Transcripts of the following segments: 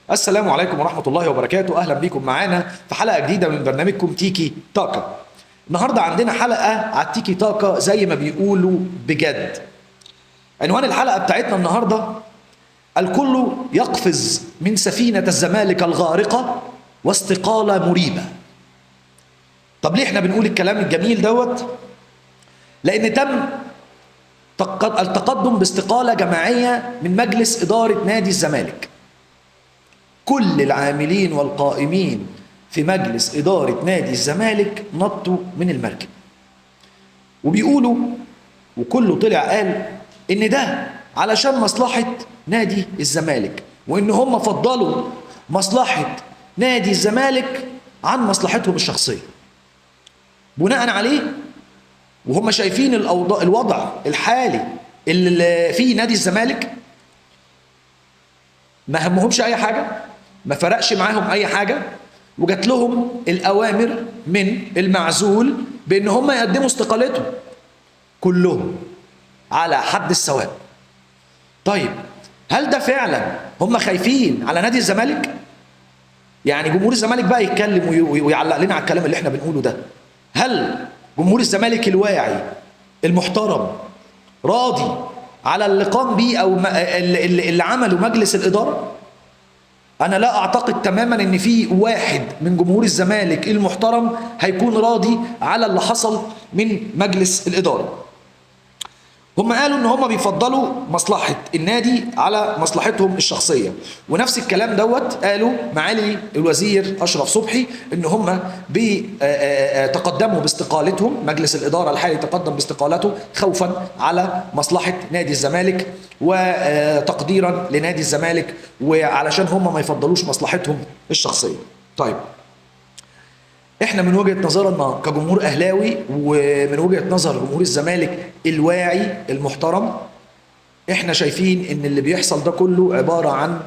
السلام عليكم ورحمة الله وبركاته. أهلا بكم معانا في حلقة جديدة من برنامجكم تيكي تاكا. النهاردة عندنا حلقة على التيكي تاكا زي ما بيقولوا بجد. عنوان الحلقة بتاعتنا النهاردة: الكل يقفز من سفينة الزمالك الغارقة واستقالة مريبة. طب ليه احنا بنقول الكلام الجميل دوت؟ لأن تم التقدم باستقالة جماعية من مجلس إدارة نادي الزمالك. كل العاملين والقائمين في مجلس إدارة نادي الزمالك نطوا من المركب، وبيقولوا وكله طلع قال إن ده علشان مصلحة نادي الزمالك، وإن هم فضلوا مصلحة نادي الزمالك عن مصلحتهم الشخصية. بناء عليه وهم شايفين الوضع الحالي اللي فيه نادي الزمالك، ما همهمش أي حاجة، ما فرقش معاهم أي حاجة، وجات لهم الأوامر من المعزول بأن هم يقدموا استقالتهم كلهم على حد السواء. طيب هل ده فعلا هم خايفين على نادي الزمالك؟ يعني جمهور الزمالك بقى يتكلم ويعلق لنا على الكلام اللي احنا بنقوله ده. هل جمهور الزمالك الواعي المحترم راضي على اللي قام بيه أو اللي عمله مجلس الإدارة؟ أنا لا أعتقد تماما إن في واحد من جمهور الزمالك المحترم هيكون راضي على اللي حصل من مجلس الإدارة. هم قالوا إن هم بيفضلوا مصلحة النادي على مصلحتهم الشخصية، ونفس الكلام دوت قالوا معالي الوزير أشرف صبحي إن هم تقدموا باستقالتهم. مجلس الإدارة الحالي تقدم باستقالته خوفا على مصلحة نادي الزمالك وتقديرا لنادي الزمالك، وعلشان هم ما يفضلوش مصلحتهم الشخصية. طيب احنا من وجهة نظرنا كجمهور اهلاوي ومن وجهة نظر جمهور الزمالك الواعي المحترم، احنا شايفين ان اللي بيحصل ده كله عبارة عن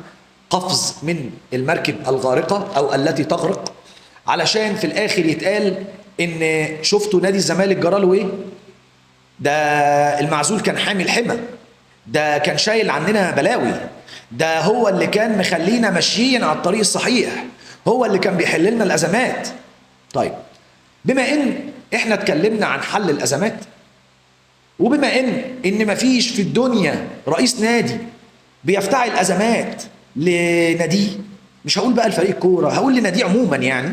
قفز من المركب الغارقة او التي تغرق، علشان في الاخر يتقال ان شفتوا نادي الزمالك جراله ايه؟ ده المعزول كان حامل حمى، ده كان شايل عننا بلاوي، ده هو اللي كان مخلينا ماشيين على الطريق الصحيح، هو اللي كان بيحل لنا الازمات. طيب بما ان احنا اتكلمنا عن حل الازمات، وبما ان مفيش في الدنيا رئيس نادي بيفتعل ازمات لناديه، مش هقول بقى الفريق كوره، هقول لناديه عموما يعني،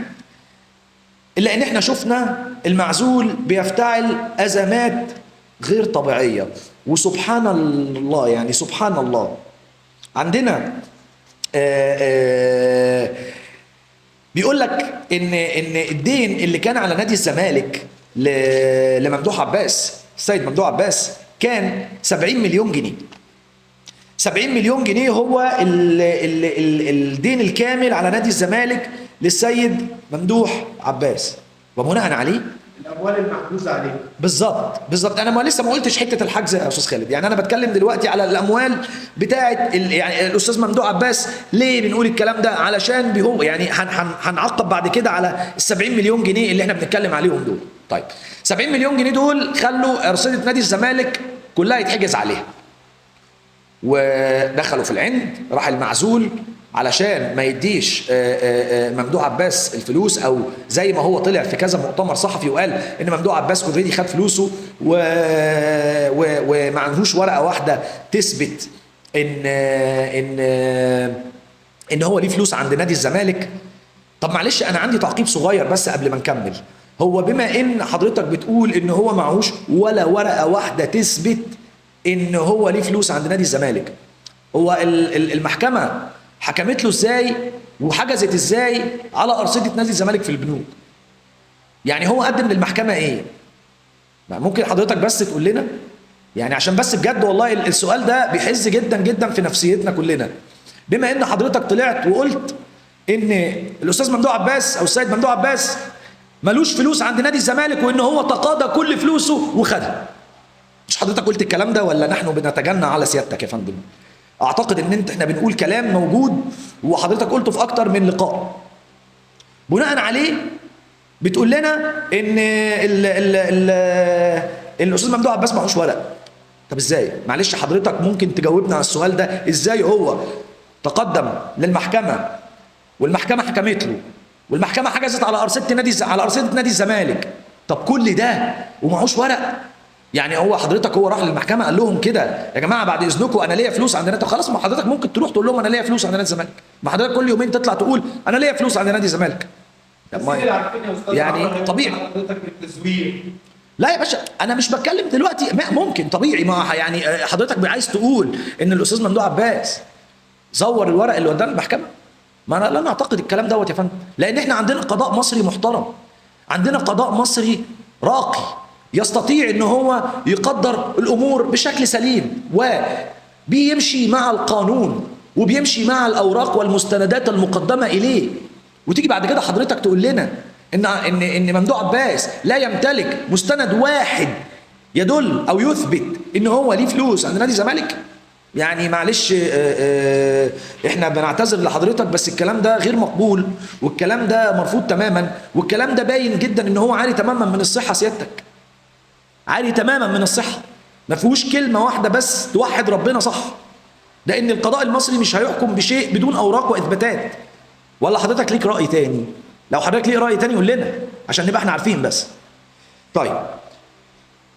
الا ان احنا شفنا المعزول بيفتعل ازمات غير طبيعيه. وسبحان الله، يعني سبحان الله، عندنا بيقول لك ان الدين اللي كان على نادي الزمالك لممدوح عباس، السيد ممدوح عباس، كان 70 مليون جنيه. 70 مليون جنيه هو الدين الكامل على نادي الزمالك للسيد ممدوح عباس، وبناء عليه الاموال المحجوزه عليه. بالظبط انا لسه ما قلتش حته الحجز يا استاذ خالد، يعني انا بتكلم دلوقتي على الاموال بتاعه يعني الاستاذ ممدوح عباس. ليه بنقول الكلام ده؟ علشان هو يعني هنعقب بعد كده على ال 70 مليون جنيه اللي احنا بنتكلم عليهم دول. طيب 70 مليون جنيه دول خلوا ارصده نادي الزمالك كلها يتحجز عليها، ودخلوا في العند. راح المعزول علشان ما يديش ممدوح عباس الفلوس، او زي ما هو طلع في كذا مؤتمر صحفي وقال ان ممدوح عباس اوريدي خد فلوسه وما عندهوش ورقه واحده تثبت ان هو ليه فلوس عند نادي الزمالك. طب معلش انا عندي تعقيب صغير بس قبل ما نكمل. هو بما ان حضرتك بتقول ان هو معهوش ولا ورقه واحده تثبت ان هو ليه فلوس عند نادي الزمالك، هو المحكمه حكمت له ازاي وحجزت ازاي على ارصده نادي الزمالك في البنوك؟ يعني هو قدم للمحكمه ايه؟ ممكن حضرتك بس تقول لنا؟ يعني عشان بس بجد والله السؤال ده بيحز جدا جدا في نفسيتنا كلنا. بما ان حضرتك طلعت وقلت ان الاستاذ ممدوح عباس او السيد ممدوح عباس ملوش فلوس عند نادي الزمالك، وان هو تقاضى كل فلوسه وخدها، مش حضرتك قلت الكلام ده ولا نحن بنتجنى على سيادتك يا فندم؟ اعتقد ان احنا بنقول كلام موجود وحضرتك قلته في اكتر من لقاء. بناء عليه بتقول لنا ان الاستاذ ممدوح عباس معهوش ورق. طب ازاي؟ معلش حضرتك ممكن تجاوبنا على السؤال ده، ازاي هو تقدم للمحكمه والمحكمه حكمت له والمحكمه حجزت على ارصده نادي الزمالك. طب كل ده ومعهوش ورق؟ يعني هو حضرتك هو راح للمحكمه قال لهم كده يا جماعه بعد اذنكم انا ليا فلوس عند نادي، خلاص ما حضرتك ممكن تروح تقول لهم انا ليا فلوس عند نادي الزمالك، ما حضرتك كل يومين تطلع تقول انا ليا فلوس عند نادي الزمالك. يعني طبيعي حضرتك بالتزوير. لا يا باشا انا مش بتكلم دلوقتي، ممكن طبيعي، ما يعني حضرتك عايز تقول ان الاستاذ ممدوح عباس زور الورق اللي قدام المحكمه؟ ما انا لا اعتقد الكلام دوت يا فندم، لان احنا عندنا قضاء مصري محترم، عندنا قضاء مصري راقي يستطيع ان هو يقدر الامور بشكل سليم وبيمشي مع القانون وبيمشي مع الاوراق والمستندات المقدمه اليه. وتيجي بعد كده حضرتك تقول لنا ان ممدوح عباس لا يمتلك مستند واحد يدل او يثبت ان هو ليه فلوس عند نادي الزمالك؟ يعني معلش احنا بنعتذر لحضرتك بس الكلام ده غير مقبول والكلام ده مرفوض تماما والكلام ده باين جدا ان هو عاري تماما من الصحه. سيادتك عاري تماما من الصحه، ما فيهوش كلمه واحده بس توحد ربنا صح، لان القضاء المصري مش هيحكم بشيء بدون اوراق واثباتات. ولا حضرتك ليك راي تاني؟ لو حضرتك ليك راي تاني قول لنا عشان نبقى احنا عارفين بس. طيب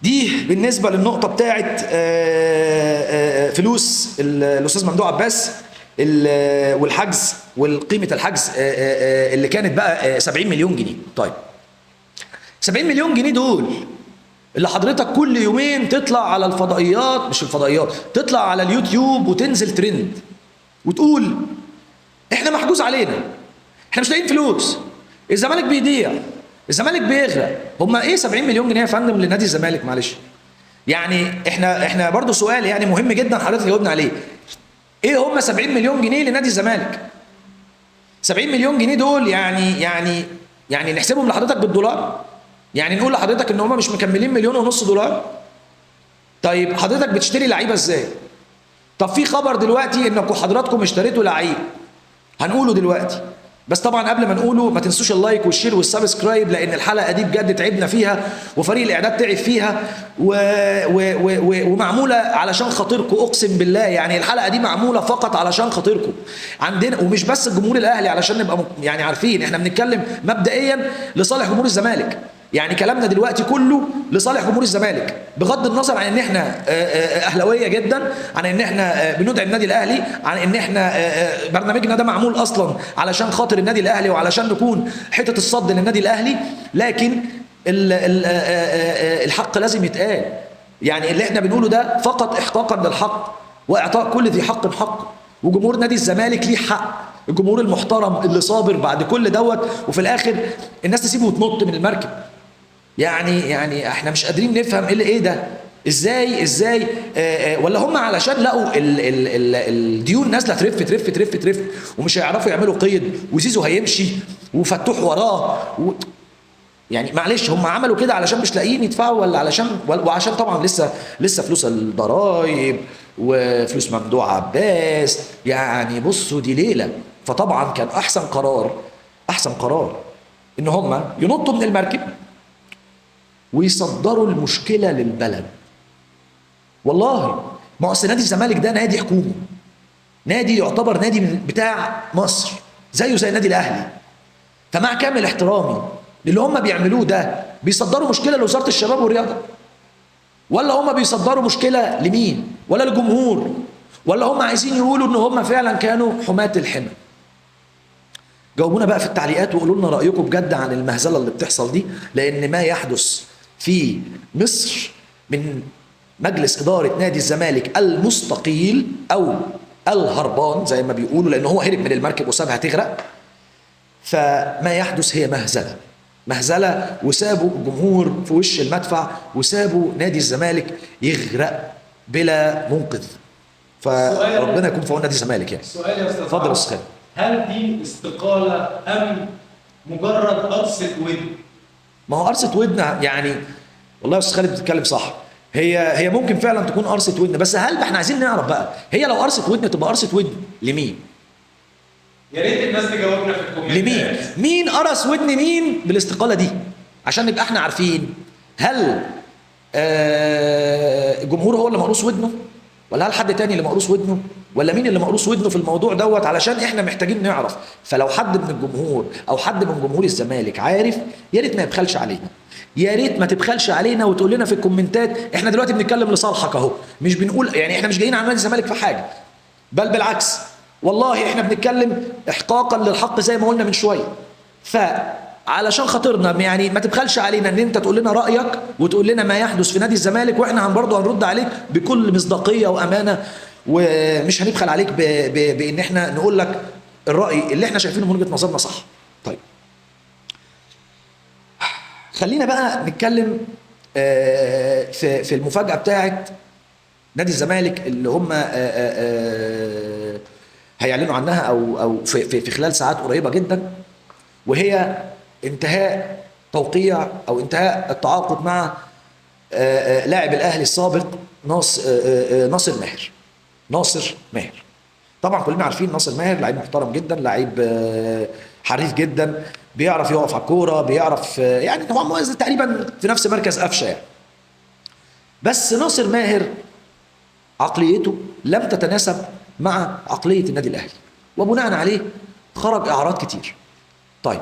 دي بالنسبه للنقطه بتاعت فلوس الاستاذ ممدوح عباس والحجز والقيمه الحجز اللي كانت بقى 70 مليون جنيه. طيب 70 مليون جنيه دول اللي حضرتك كل يومين تطلع على الفضائيات، مش الفضائيات، تطلع على اليوتيوب وتنزل ترند وتقول احنا محجوز علينا، احنا مش لاقيين فلوس، الزمالك بيضيع، الزمالك بيغرق. هم ايه 70 مليون جنيه يا فندم لنادي الزمالك؟ معلش يعني احنا برضو سؤال يعني مهم جدا حضرتك جاوبنا عليه. ايه هم 70 مليون جنيه لنادي الزمالك؟ 70 مليون جنيه دول يعني نحسبهم لحضرتك بالدولار؟ يعني نقول لحضرتك ان هم مش مكملين مليون ونص دولار؟ طيب حضرتك بتشتري لعيبه ازاي؟ طب في خبر دلوقتي انكم حضراتكم اشتريتوا لعيب، هنقوله دلوقتي، بس طبعا قبل ما نقوله ما تنسوش اللايك والشير والسبسكرايب، لان الحلقه دي بجد تعبنا فيها وفريق الاعداد تعب فيها ومعموله علشان خاطركم، اقسم بالله يعني الحلقه دي معموله فقط علشان خاطركم عندنا، ومش بس الجمهور الاهلي، علشان نبقى يعني عارفين احنا بنتكلم مبدئيا لصالح جمهور الزمالك. يعني كلامنا دلوقتي كله لصالح جمهور الزمالك، بغض النظر عن ان احنا اهلاويه جدا، عن ان احنا بندعم النادي الاهلي، عن ان احنا برنامجنا ده معمول اصلا علشان خاطر النادي الاهلي وعلشان نكون حته الصد للنادي الاهلي، لكن الحق لازم يتقال. يعني اللي احنا بنقوله ده فقط احقاقا للحق واعطاء كل ذي حق حقه، وجمهور نادي الزمالك ليه حق، الجمهور المحترم اللي صابر بعد كل دوت، وفي الاخر الناس تسيبه وتنط من المركب. يعني احنا مش قادرين نفهم ايه ده، ازاي ولا هم علشان لقوا الديون نازله ترف ترف ترف ترف ومش هيعرفوا يعملوا قيد وزيزو هيمشي وفتوح وراه يعني معلش هم عملوا كده علشان مش لاقيين يدفعوا، ولا وعشان طبعا لسه فلوس الضرايب وفلوس ممدوح عباس. يعني بصوا دي ليله. فطبعا كان احسن قرار ان هم ينطوا من المركب ويصدروا المشكله للبلد. والله ما اصل نادي الزمالك ده نادي حكومي، نادي يعتبر نادي بتاع مصر زيه زي النادي الاهلي، فمع كامل احترامي اللي هم بيعملوه ده بيصدروا مشكله لوزاره الشباب والرياضه، ولا هم بيصدروا مشكله لمين؟ ولا الجمهور؟ ولا هم عايزين يقولوا ان هم فعلا كانوا حماة الحمى؟ جاوبونا بقى في التعليقات وقولوا لنا رايكم بجد عن المهزله اللي بتحصل دي، لان ما يحدث في مصر من مجلس اداره نادي الزمالك المستقيل او الهربان زي ما بيقولوا، لان هو هرب من المركب وسابها تغرق، فما يحدث هي مهزله وسابوا الجمهور في وش المدفع وسابوا نادي الزمالك يغرق بلا منقذ. فربنا يكون في عون نادي الزمالك. يعني سؤال يا استاذ، اتفضل يا استاذ. هل دي استقاله ام مجرد قرصه ودن؟ ما هو قرصه ودن يعني، والله يا استاذ خالد بتتكلم صح، هي ممكن فعلا تكون قرصه ودن، بس هل احنا عايزين نعرف بقى هي لو قرصه ودن تبقى قرصه ودن لمين؟ يا ريت الناس تجاوبنا في الكومنتات. لمين؟ مين قرص ودن مين بالاستقاله دي؟ عشان نبقى احنا عارفين هل الجمهور هو اللي مقروص ودنه؟ ولا هل حد تاني اللي مقروص ودنه؟ ولا مين اللي مقروص ودنه في الموضوع دوت؟ علشان احنا محتاجين نعرف. فلو حد من الجمهور او حد من جمهور الزمالك عارف، يا ريت ما يبخلش علينا، يا ريت ما تبخلش علينا وتقول لنا في الكومنتات. احنا دلوقتي بنتكلم لصالحك اهو، مش بنقول يعني احنا مش جايين على نادي الزمالك في حاجه، بل بالعكس والله احنا بنتكلم احقاقا للحق زي ما قلنا من شويه. فعلشان خاطرنا يعني ما تبخلش علينا ان انت تقول لنا رايك وتقول لنا ما يحدث في نادي الزمالك، واحنا برضه هنرد عليك بكل مصداقيه وامانه، ومش هنبخل عليك بان احنا نقول لك الراي اللي احنا شايفينه من وجهه نظرنا صح. طيب خلينا بقى نتكلم في المفاجاه بتاعت نادي الزمالك اللي هم هيعلنوا عنها او في خلال ساعات قريبه جدا، وهي انتهاء توقيع او انتهاء التعاقد مع لاعب الاهلي السابق ناصر ماهر. ناصر ماهر طبعا كلنا عارفين ناصر ماهر لعيب محترم جدا، لعيب حريف جدا، بيعرف يقف على الكوره، بيعرف يعني هو تقريبا في نفس مركز قفشه يعني. بس ناصر ماهر عقليته لم تتناسب مع عقليه النادي الاهلي، وبناء عليه خرج اعارات كتير. طيب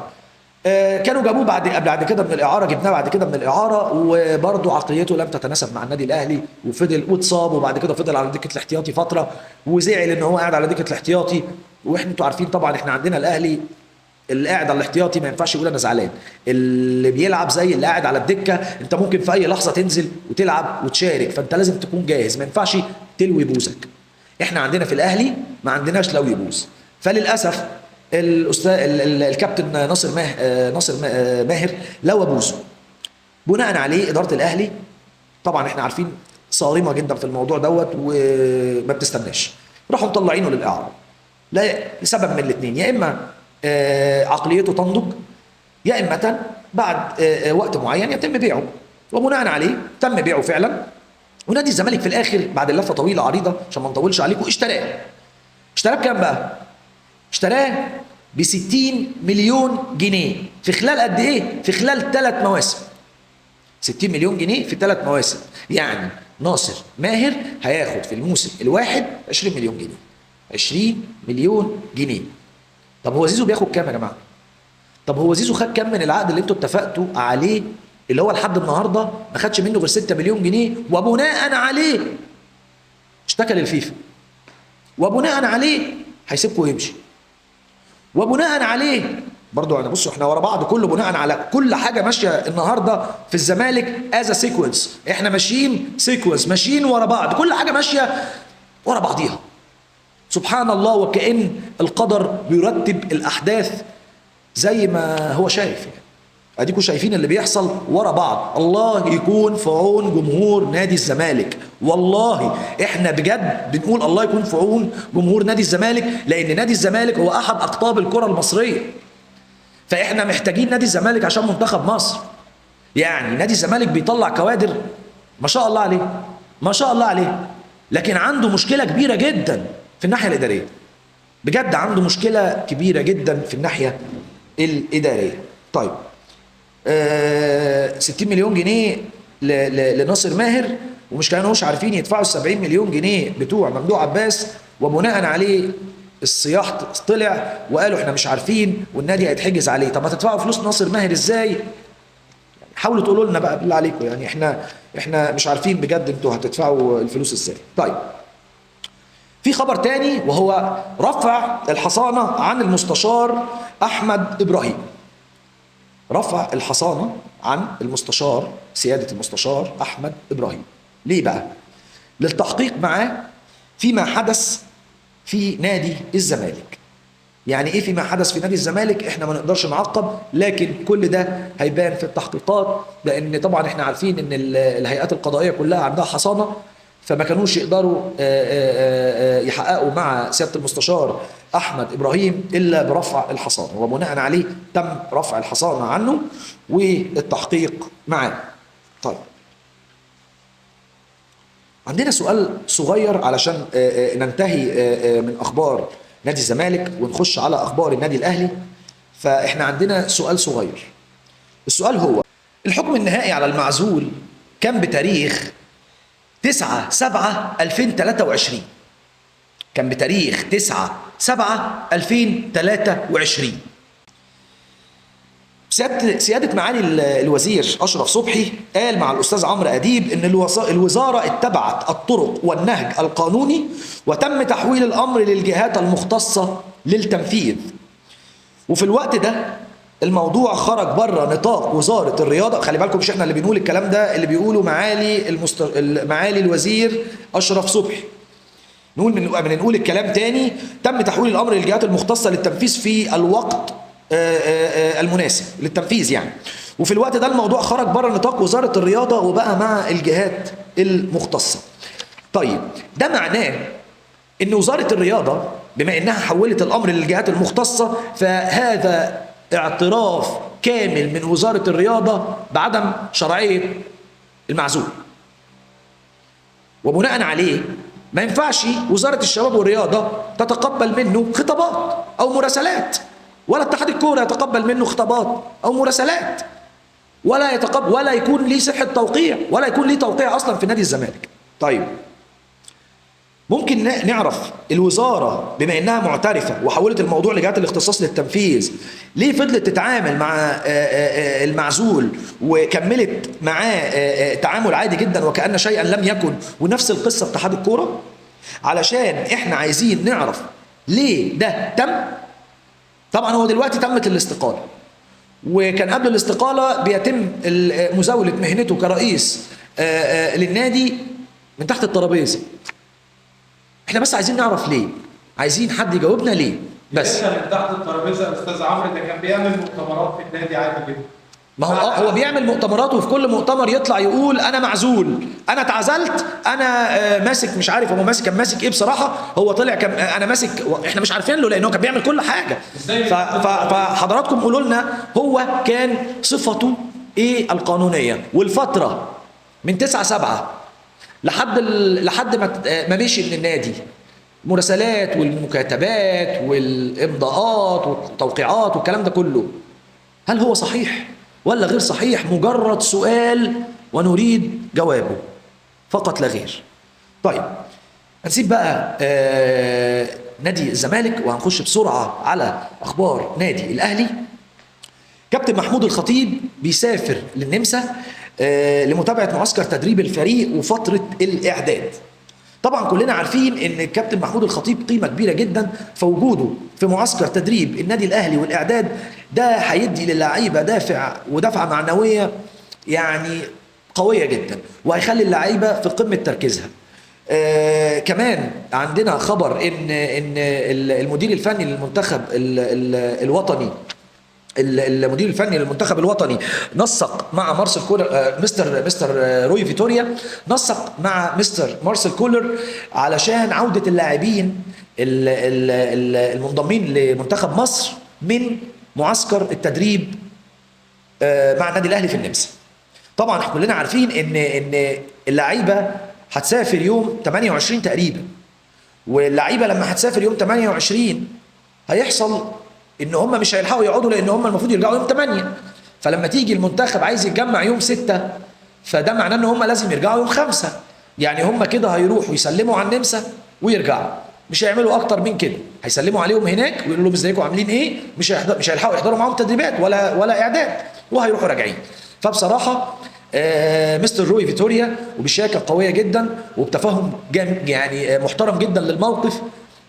كانوا جابوه بعد كده من الاعاره، جبناه بعد كده من الاعاره، وبرضه عقليته لم تتناسب مع النادي الاهلي، وفضل واتصاب، وبعد كده فضل على دكه الاحتياطي فتره، وزعل ان هو قاعد على دكه الاحتياطي. واحنا انتوا عارفين طبعا احنا عندنا الاهلي اللي قاعد على الاحتياطي ما ينفعش يقول انا زعلان، اللي بيلعب زي اللي قاعد على الدكه، انت ممكن في اي لحظه تنزل وتلعب وتشارك، فانت لازم تكون جاهز، ما ينفعش تلوي بوزك. احنا عندنا في الاهلي ما عندناش لوي بوز، فللاسف الاستاذ الكابتن ناصر ماهر لوى بوزه. بناء عليه اداره الاهلي طبعا احنا عارفين صارمه جدا في الموضوع دوت وما بتستناش، راحوا مطلعينه للاعاره لسبب من الاثنين، يا اما عقليته تنضج، يا اما بعد وقت معين يتم بيعه. وبناء عليه تم بيعه فعلا، ونادي الزمالك في الاخر بعد لفه طويله عريضه عشان ما نطولش عليكم اشتراه بكام بقى؟ اشتراه ب 60 مليون جنيه في خلال قد ايه؟ في خلال 3 مواسم. 60 مليون جنيه في 3 مواسم، يعني ناصر ماهر هياخد في الموسم الواحد 20 مليون جنيه. 20 مليون جنيه. طب هو زيزو بياخد كام يا جماعه؟ طب هو زيزو خد كام من العقد اللي انتوا اتفقتوا عليه اللي هو لحد النهارده ما خدش منه غير 6 مليون جنيه، وبناء عليه اشتكى للفيفا، وبناء عليه هيسيبكم ويمشي، وبناء عليه برضو انا بصوا احنا ورا بعض كله بناء على كل حاجه ماشيه النهارده في الزمالك از سيكونس، احنا ماشيين سيكونس، ماشيين ورا بعض، كل حاجه ماشيه ورا بعضيها. سبحان الله، وكأن القدر بيرتب الاحداث زي ما هو شايف يعني. اديكم شايفين اللي بيحصل ورا بعض. الله يكون في عون جمهور نادي الزمالك، والله احنا بجد بنقول الله يكون في عون جمهور نادي الزمالك، لان نادي الزمالك هو احد اقطاب الكره المصريه، فاحنا محتاجين نادي الزمالك عشان منتخب مصر. يعني نادي الزمالك بيطلع كوادر ما شاء الله عليه، ما شاء الله عليه، لكن عنده مشكله كبيره جدا في الناحيه الاداريه، بجد عنده مشكله كبيره جدا في الناحيه الاداريه. طيب 60 مليون جنيه لناصر ماهر، ومش كانوش عارفين يدفعوا 70 مليون جنيه بتوع ممدوح عباس، وبناء عليه الصياح طلع وقالوا احنا مش عارفين والنادي هيتحجز عليه. طب هتدفعوا فلوس ناصر ماهر ازاي؟ حاولوا تقولوا لنا بقى بالله عليكم، يعني احنا مش عارفين بجد انتوا هتدفعوا الفلوس ازاي. طيب في خبر تاني وهو رفع الحصانه عن المستشار احمد ابراهيم. رفع الحصانة عن المستشار سيادة المستشار أحمد إبراهيم. ليه بقى؟ للتحقيق معاه فيما حدث في نادي الزمالك. يعني إيه فيما حدث في نادي الزمالك؟ إحنا ما نقدرش نعقب، لكن كل ده هيبان في التحقيقات، لأن طبعا إحنا عارفين إن الهيئات القضائية كلها عندها حصانة، فما كانوش يقدروا يحققوا مع سيادة المستشار أحمد إبراهيم إلا برفع الحصانة، وبناء عليه تم رفع الحصانة عنه والتحقيق معاه. طيب عندنا سؤال صغير علشان ننتهي من أخبار نادي الزمالك ونخش على أخبار النادي الأهلي. فإحنا عندنا سؤال صغير، السؤال هو الحكم النهائي على المعزول كان بتاريخ 9/7/2023. كان بتاريخ 9/7/2023. سيادة معالي الوزير أشرف صبحي قال مع الأستاذ عمرو أديب إن الوزارة اتبعت الطرق والنهج القانوني وتم تحويل الأمر للجهات المختصة للتنفيذ. وفي الوقت ده الموضوع خرج بره نطاق وزارة الرياضة. خلي بالكم مش احنا اللي بنقول الكلام ده، اللي بيقوله معالي الوزير أشرف صبحي. نقول الكلام تاني. تم تحويل الأمر للجهات المختصة للتنفيذ في الوقت المناسب للتنفيذ يعني. وفي الوقت ده الموضوع خرج بره نطاق وزارة الرياضة وبقى مع الجهات المختصة. طيب ده معناه ان وزارة الرياضة بما انها حولت الامر للجهات المختصة فهذا اعتراف كامل من وزارة الرياضة بعدم شرعية المعزول. وبناء عليه ما ينفعش وزارة الشباب والرياضة تتقبل منه خطابات او مراسلات، ولا اتحاد الكوره يتقبل منه خطابات او مراسلات، ولا يكون ليه صحه توقيع، ولا يكون ليه توقيع اصلا في نادي الزمالك. طيب ممكن نعرف الوزاره بما انها معترفه وحولت الموضوع لجهات الاختصاص للتنفيذ ليه فضلت تتعامل مع المعزول وكملت معاه تعامل عادي جدا وكأن شيئا لم يكن؟ ونفس القصه اتحاد الكوره. علشان احنا عايزين نعرف ليه ده تم. طبعا هو دلوقتي تمت الاستقالة، وكان قبل الاستقالة بيتم مزاولة مهنته كرئيس للنادي من تحت الترابيزة. احنا بس عايزين نعرف ليه، عايزين حد يجاوبنا ليه بس. من تحت الترابيزة يا استاذ عمرو، ده كان بيعمل مؤتمرات في النادي عادي جدا. ما هو بيعمل مؤتمرات، وفي كل مؤتمر يطلع يقول انا معزول، انا اتعزلت، انا ماسك مش عارف هو كان ماسك ايه بصراحه. هو طلع انا ماسك، احنا مش عارفين له لانه كان بيعمل كل حاجه. فحضراتكم قولوا لنا هو كان صفته ايه القانونيه. والفتره من 9/7 لحد ما مشي من النادي، مراسلات والمكاتبات والامضاءات والتوقيعات والكلام ده كله، هل هو صحيح ولا غير صحيح؟ مجرد سؤال ونريد جوابه فقط لا غير. طيب هنسيب بقى نادي الزمالك وهنخش بسرعة على أخبار نادي الأهلي. كابتن محمود الخطيب بيسافر للنمسا لمتابعة معسكر تدريب الفريق وفترة الإعداد. طبعا كلنا عارفين ان الكابتن محمود الخطيب قيمه كبيره جدا، فوجوده في معسكر تدريب النادي الاهلي والاعداد ده هيدي للعيبه دفعه معنويه يعني قويه جدا، وهيخلي اللعيبه في قمه تركيزها. كمان عندنا خبر ان المدير الفني للمنتخب الوطني، المدير الفني للمنتخب الوطني نسق مع مارسيل كولر، مستر روي فيتوريا نسق مع مستر مارسيل كولر علشان عودة اللاعبين المنضمين لمنتخب مصر من معسكر التدريب مع النادي الاهلي في النمسا. طبعا احنا كلنا عارفين ان اللعيبه هتسافر يوم 28 تقريبا، واللعيبه لما هتسافر يوم 28 هيحصل ان هم مش هيلحقوا يقعدوا، لان هم المفروض يرجعوا يوم 8. فلما تيجي المنتخب عايز يتجمع يوم 6، فده معناه ان هم لازم يرجعوا يوم 5. يعني هم كده هيروحوا يسلموا على النمسا ويرجعوا، مش هيعملوا اكتر من كده. هيسلموا عليهم هناك ويقولوا لهم ازيكم عاملين ايه، مش هيلحقوا يحضروا معاهم تدريبات ولا اعداد، وهيروحوا راجعين. فبصراحه مستر روي فيتوريا وبشياكه قويه جدا وبتفاهم يعني محترم جدا للموقف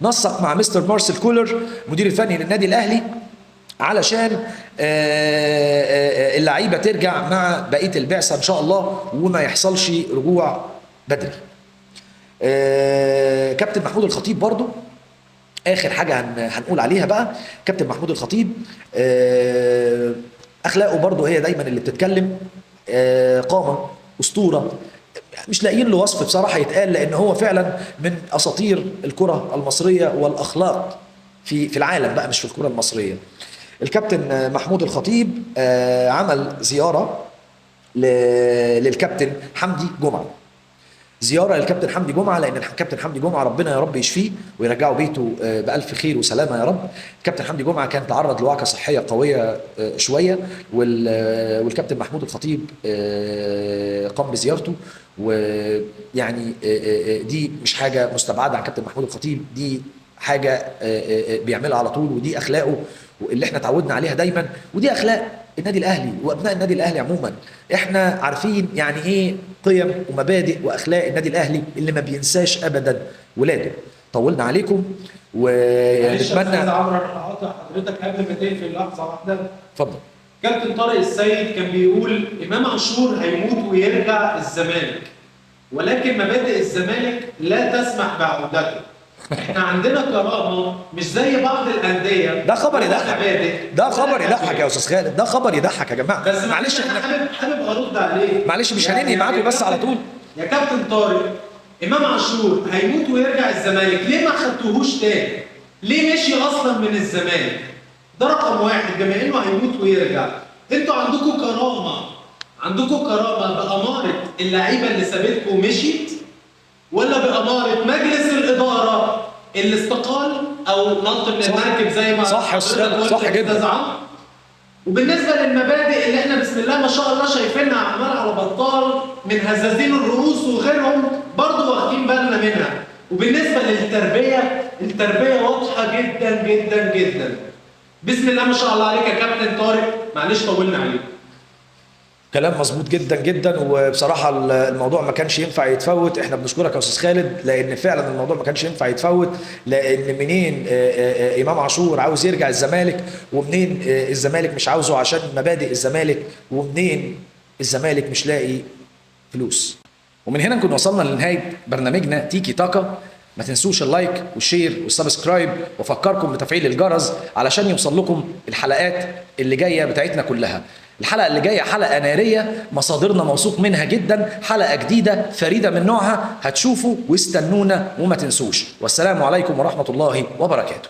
نسق مع مستر مارسيل كولر مدير الفني للنادي الاهلي علشان اللعيبه ترجع مع بقيه البعثه ان شاء الله وما يحصلش رجوع بدري. كابتن محمود الخطيب برضو اخر حاجه هنقول عليها بقى. كابتن محمود الخطيب اخلاقه برضو هي دايما اللي بتتكلم. قامه اسطوره، مش لاقيين له وصف بصراحه يتقال، لان هو فعلا من اساطير الكره المصريه والاخلاق في العالم بقى، مش في الكره المصريه. الكابتن محمود الخطيب عمل زياره للكابتن حمدي جمعه. زياره للكابتن حمدي جمعه، لان الكابتن حمدي جمعه ربنا يا رب يشفيه ويرجعه بيته بالف خير وسلامه يا رب. الكابتن حمدي جمعه كان تعرض لوعكه صحيه قويه شويه، والكابتن محمود الخطيب قام بزيارته. ويعني دي مش حاجه مستبعده عن كابتن محمود الخطيب، دي حاجه بيعملها على طول، ودي اخلاقه اللي احنا اتعودنا عليها دايما، ودي اخلاق النادي الاهلي وابناء النادي الاهلي عموما. احنا عارفين يعني ايه قيم ومبادئ واخلاق النادي الاهلي اللي ما بينساش ابدا ولاده. طولنا عليكم معلش يا ونتمنى. استاذ عمرو، انا هقطع حضرتك قبل ما تقفل لحظه واحده. اتفضل. كابتن طارق السيد كان بيقول امام عاشور هيموت ويرجع الزمالك، ولكن مبادئ الزمالك لا تسمح بعودته. احنا عندنا كرامه مش زي بعض الانديه. ده خبر يضحك، ده خبر يضحك يا استاذ خالد، ده خبر يضحك يا جماعه. بس معلش انا احنا حابب ارد عليه. معلش مش هننهي معاكم بس على طول. يا كابتن طارق، امام عاشور هيموت ويرجع الزمالك، ليه ما خدتوهوش تاني؟ ليه مشي اصلا من الزمالك؟ ده رقم واحد، بما انه هيموت ويرجع. انتوا عندكم كرامه باماره اللعيبه اللي سابتكم ومشيت، ولا باماره مجلس الاداره اللي استقال او نط من المركب زي ما صح صح جدا. وبالنسبه للمبادئ اللي احنا بسم الله ما شاء الله شايفينها عمال على بطال من هزازين الرؤوس وغيرهم برضه واخدين بالنا منها. وبالنسبه للتربيه، التربيه واضحه جدا جدا جدا. بسم الله ما شاء الله عليك يا كابتن طارق، معلش طولنا عليك. كلام مظبوط جدا جدا، وبصراحه الموضوع ما كانش ينفع يتفوت. احنا بنشكرك يا استاذ خالد، لان فعلا الموضوع ما كانش ينفع يتفوت. لان منين امام عاشور عاوز يرجع الزمالك، ومنين الزمالك مش عاوزه عشان مبادئ الزمالك، ومنين الزمالك مش لاقي فلوس. ومن هنا نكون وصلنا لنهايه برنامجنا تيكي تاكا. ما تنسوش اللايك والشير والسبسكرايب، وفكركم بتفعيل الجرس علشان يوصل لكم الحلقات اللي جايه بتاعتنا كلها. الحلقه اللي جايه حلقه ناريه، مصادرنا موثوق منها جدا، حلقه جديده فريده من نوعها، هتشوفوا واستنونا وما تنسوش. والسلام عليكم ورحمه الله وبركاته.